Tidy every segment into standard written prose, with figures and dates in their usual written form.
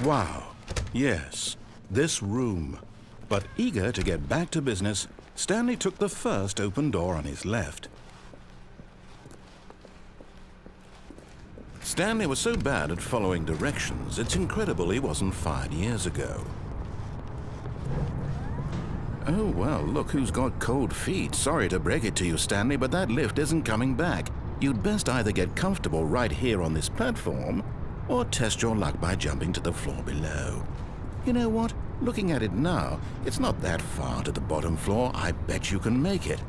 Wow, yes, this room. But eager to get back to business, Stanley took the first open door on his left. Stanley was so bad at following directions, it's incredible he wasn't fired years ago. Oh, well, look who's got cold feet. Sorry to break it to you, Stanley, but that lift isn't coming back. You'd best either get comfortable right here on this platform, or test your luck by jumping to the floor below. You know what? Looking at it now, it's not that far to the bottom floor. I bet you can make it.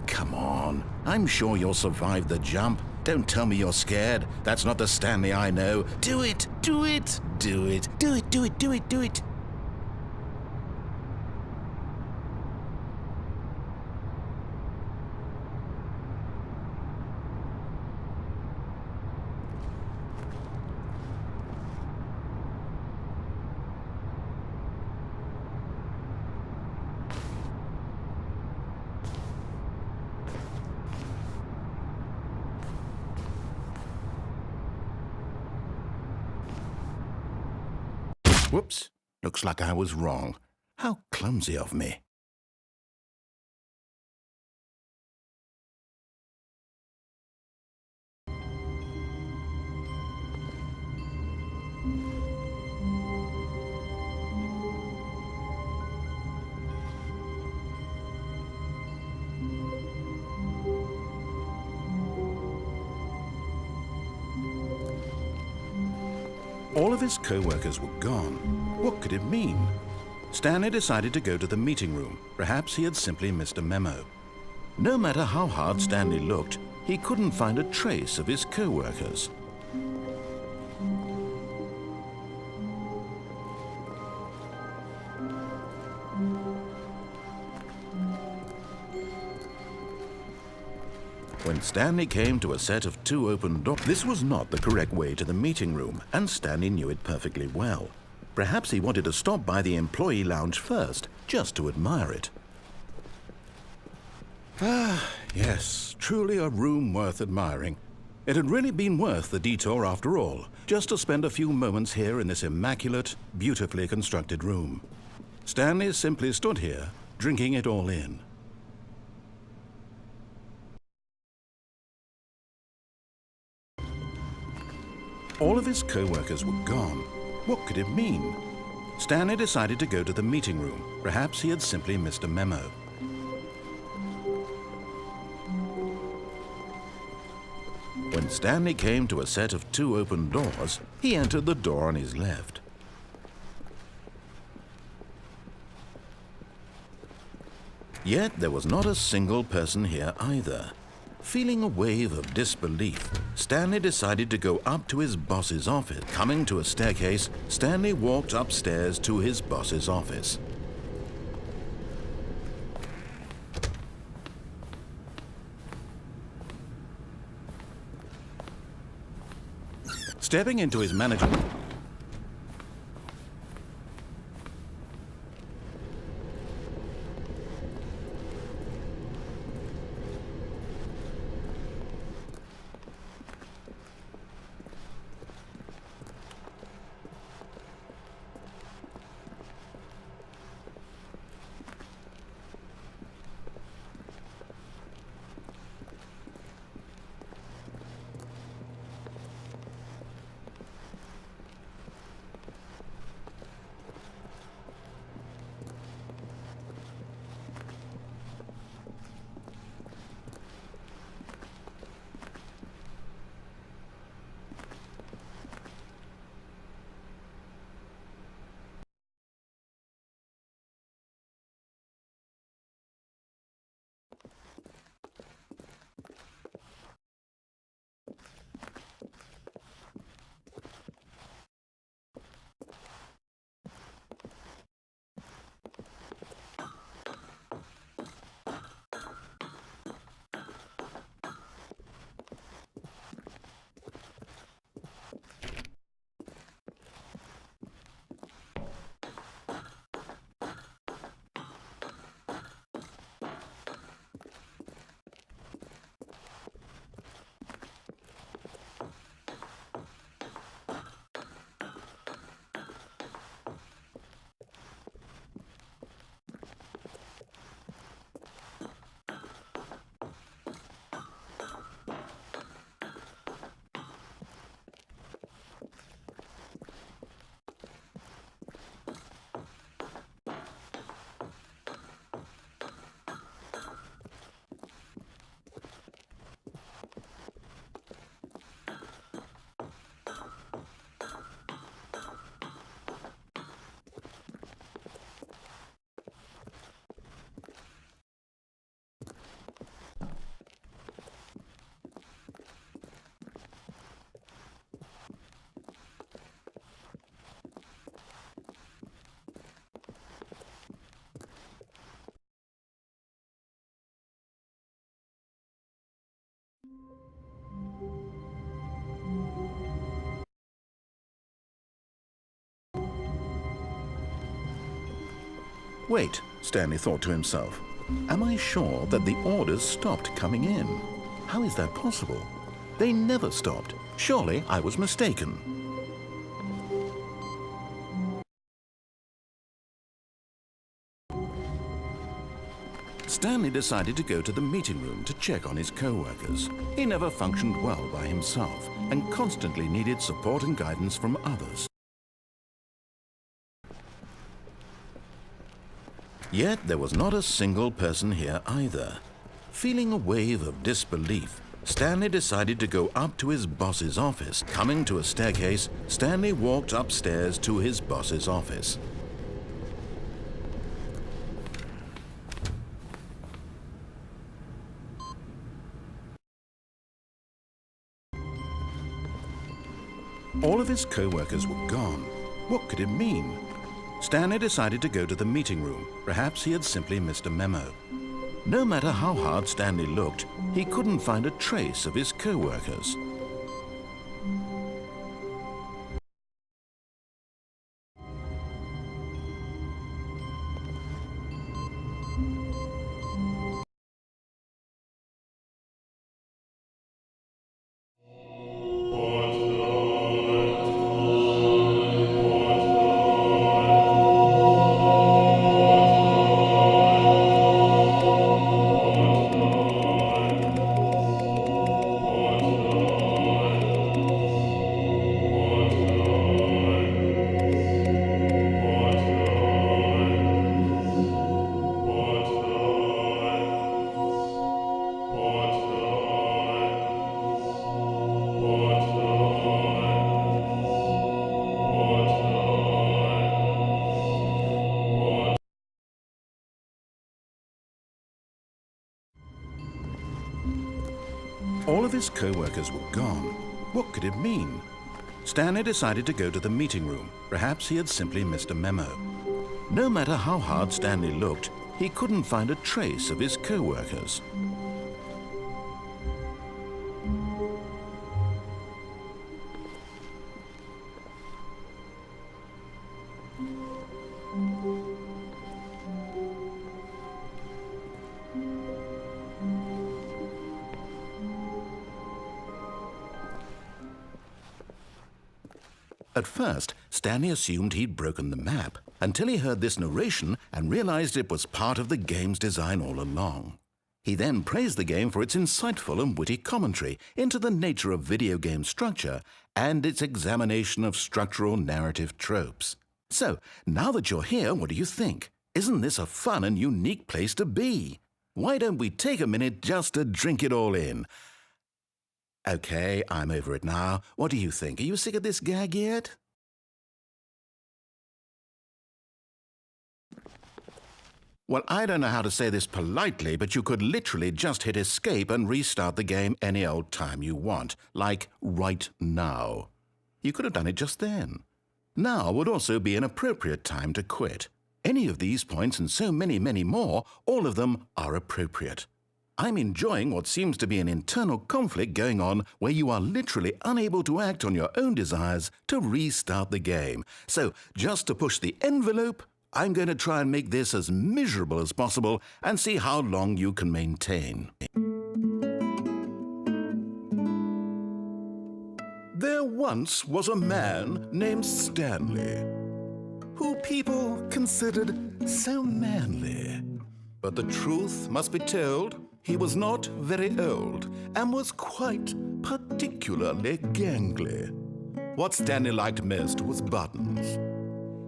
Come on. I'm sure you'll survive the jump. Don't tell me you're scared. That's not the Stanley I know. Do it! Do it! Do it! Do it! Do it! Do it! Do it! Whoops. Looks like I was wrong. How clumsy of me. All of his co-workers were gone. What could it mean? Stanley decided to go to the meeting room. Perhaps he had simply missed a memo. No matter how hard Stanley looked, he couldn't find a trace of his co-workers. When Stanley came to a set of 2 open doors, this was not the correct way to the meeting room, and Stanley knew it perfectly well. Perhaps he wanted to stop by the employee lounge first, just to admire it. Ah, yes, truly a room worth admiring. It had really been worth the detour after all, just to spend a few moments here in this immaculate, beautifully constructed room. Stanley simply stood here, drinking it all in. All of his co-workers were gone. What could it mean? Stanley decided to go to the meeting room. Perhaps he had simply missed a memo. When Stanley came to a set of 2 open doors, he entered the door on his left. Yet there was not a single person here either. Feeling a wave of disbelief, Stanley decided to go up to his boss's office. Coming to a staircase, Stanley walked upstairs to his boss's office. Stepping into his manager... Wait, Stanley thought to himself. Am I sure that the orders stopped coming in? How is that possible? They never stopped. Surely I was mistaken. Stanley decided to go to the meeting room to check on his co-workers. He never functioned well by himself and constantly needed support and guidance from others. Yet there was not a single person here either. Feeling a wave of disbelief, Stanley decided to go up to his boss's office. Coming to a staircase, Stanley walked upstairs to his boss's office. All of his co-workers were gone. What could it mean? Stanley decided to go to the meeting room. Perhaps he had simply missed a memo. No matter how hard Stanley looked, he couldn't find a trace of his co-workers. All of his co-workers were gone. What could it mean? Stanley decided to go to the meeting room. Perhaps he had simply missed a memo. No matter how hard Stanley looked, he couldn't find a trace of his co-workers. At first, Stanley assumed he'd broken the map, until he heard this narration and realized it was part of the game's design all along. He then praised the game for its insightful and witty commentary into the nature of video game structure and its examination of structural narrative tropes. So, now that you're here, what do you think? Isn't this a fun and unique place to be? Why don't we take a minute just to drink it all in? Okay, I'm over it now. What do you think? Are you sick of this gag yet? Well, I don't know how to say this politely, but you could literally just hit escape and restart the game any old time you want, like right now. You could have done it just then. Now would also be an appropriate time to quit. Any of these points and so many, many more, all of them are appropriate. I'm enjoying what seems to be an internal conflict going on where you are literally unable to act on your own desires to restart the game. So, just to push the envelope, I'm going to try and make this as miserable as possible and see how long you can maintain. There once was a man named Stanley, who people considered so manly. But the truth must be told, he was not very old and was quite particularly gangly. What Stanley liked most was buttons.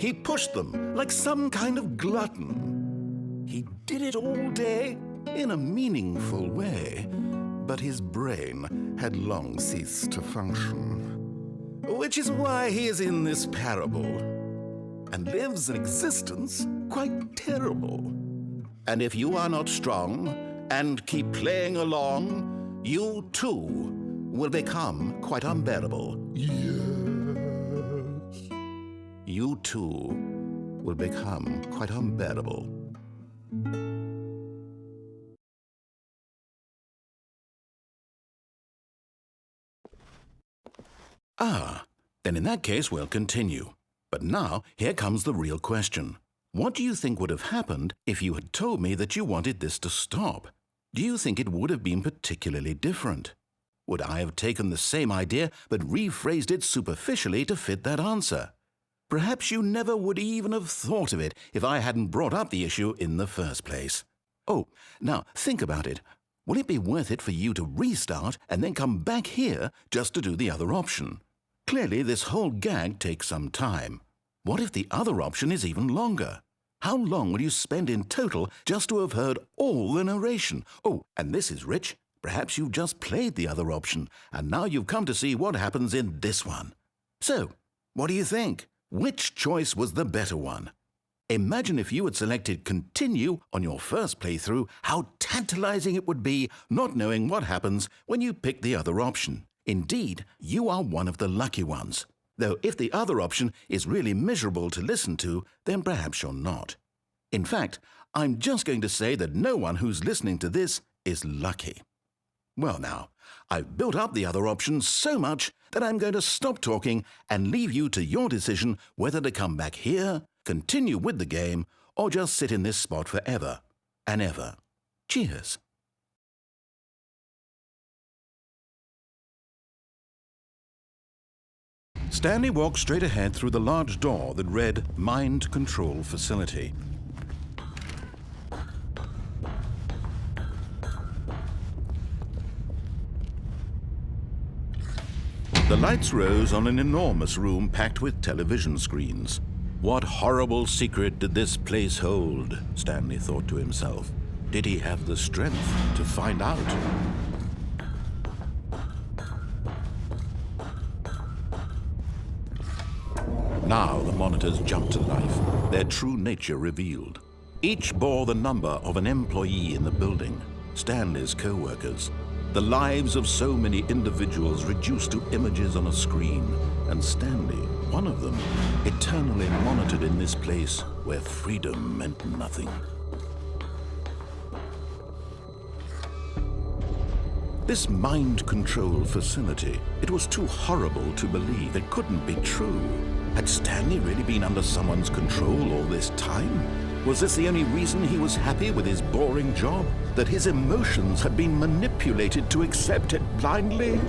He pushed them like some kind of glutton. He did it all day in a meaningful way, but his brain had long ceased to function. Which is why he is in this parable and lives an existence quite terrible. And if you are not strong and keep playing along, you too will become quite unbearable. Yes. You too will become quite unbearable. Ah, then in that case we'll continue. But now, here comes the real question. What do you think would have happened if you had told me that you wanted this to stop? Do you think it would have been particularly different? Would I have taken the same idea but rephrased it superficially to fit that answer? Perhaps you never would even have thought of it if I hadn't brought up the issue in the first place. Oh, now think about it. Will it be worth it for you to restart and then come back here just to do the other option? Clearly, this whole gag takes some time. What if the other option is even longer? How long will you spend in total just to have heard all the narration? Oh, and this is rich. Perhaps you've just played the other option, and now you've come to see what happens in this one. So, what do you think? Which choice was the better one? Imagine if you had selected Continue on your first playthrough, how tantalizing it would be not knowing what happens when you pick the other option. Indeed, you are one of the lucky ones. Though if the other option is really miserable to listen to, then perhaps you're not. In fact, I'm just going to say that no one who's listening to this is lucky. Well now, I've built up the other option so much that I'm going to stop talking and leave you to your decision whether to come back here, continue with the game, or just sit in this spot forever and ever. Cheers. Stanley walked straight ahead through the large door that read Mind Control Facility. The lights rose on an enormous room packed with television screens. What horrible secret did this place hold? Stanley thought to himself. Did he have the strength to find out? Now the monitors jumped to life, their true nature revealed. Each bore the number of an employee in the building, Stanley's co-workers. The lives of so many individuals reduced to images on a screen, and Stanley, one of them, eternally monitored in this place where freedom meant nothing. This mind control facility, it was too horrible to believe. It couldn't be true. Had Stanley really been under someone's control all this time? Was this the only reason he was happy with his boring job? That his emotions had been manipulated to accept it blindly?